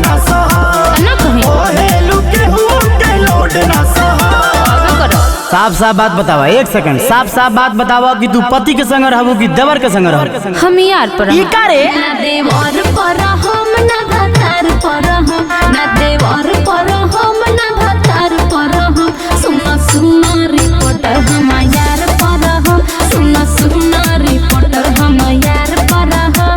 ना सहा ना कहीं ओहेलू के हुआ के लोड ना सहा। साफ साफ बात बतावा, एक सेकंड, साफ साफ बात बतावा कि तू पति के संग रहबू कि देवर के संग रहबू? हम यार पर ई का रे? ना देवर पर हम ना भतार पर हम ना देवर पर हम ना भतार पर हम सुना सुना रिपोर्टर हम यार पर हम सुना सुना रिपोर्टर हम यार पर हम।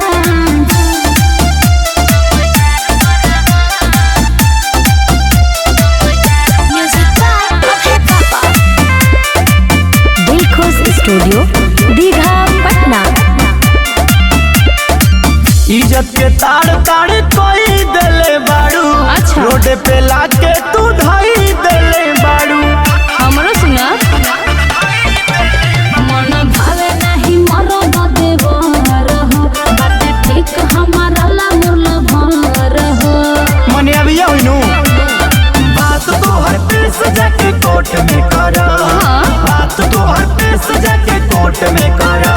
दिलखुश स्टूडियो दीघा पटना। इज्जत के ताड़ ताड़ कोई देले बाड़ू, अच्छा। रोड पे लाके तू ढाई देले बाड़ू। हमरो सुना मन भावे नहीं मरो न देवर हो बाटे ठीक हमारा ला मुरला भर हो। मने अभी हुईनु बात तो हर पेश जाके कोर्ट में करा, बात तो हर पेश जाके कोर्ट में करा।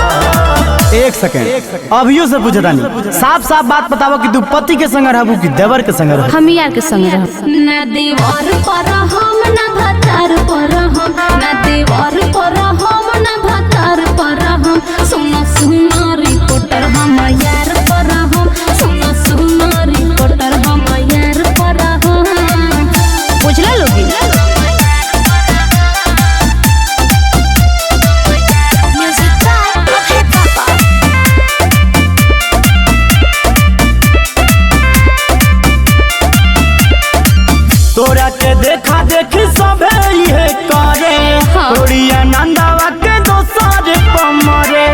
एक सेकंड, अभियो से पूछता नहीं, साफ साफ बात बतावा कि तू पति के संग रहबू कि देवर के संग रहबू? हम यार के संग रह ना देवर पर हम ना भतार पर हम ना देवर पर हम ना भतार पर हम सुना सुना रिपोर्टर हम यार पर हम सुना सुना रिपोर्टर हम यार पर हम। बुझला लोगी तोरा के देखा देखी सबे ये करे, हाँ। तोड़िया नंदावा के दोसर पमरे।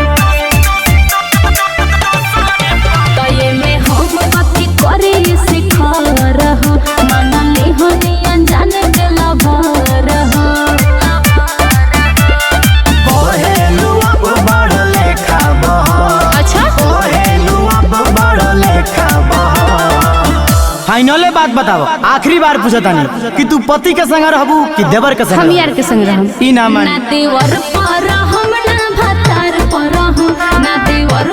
तो ये में हम बाकी करे सिखा रहा माना ले हनी अनजान दिला भर हो। ओहेलू अब बड़ लेखा बहा, अच्छा ओहेलू अब बड़ लेखा बहा। फाइनले बात बतावा, आखिरी बार पूछता नहीं कि तू पति के संग रहबू कि देवर के संग हम रहबू? यार के संग रहम ई ना मान ना देवर पर हम ना भतार पर हम ना देवर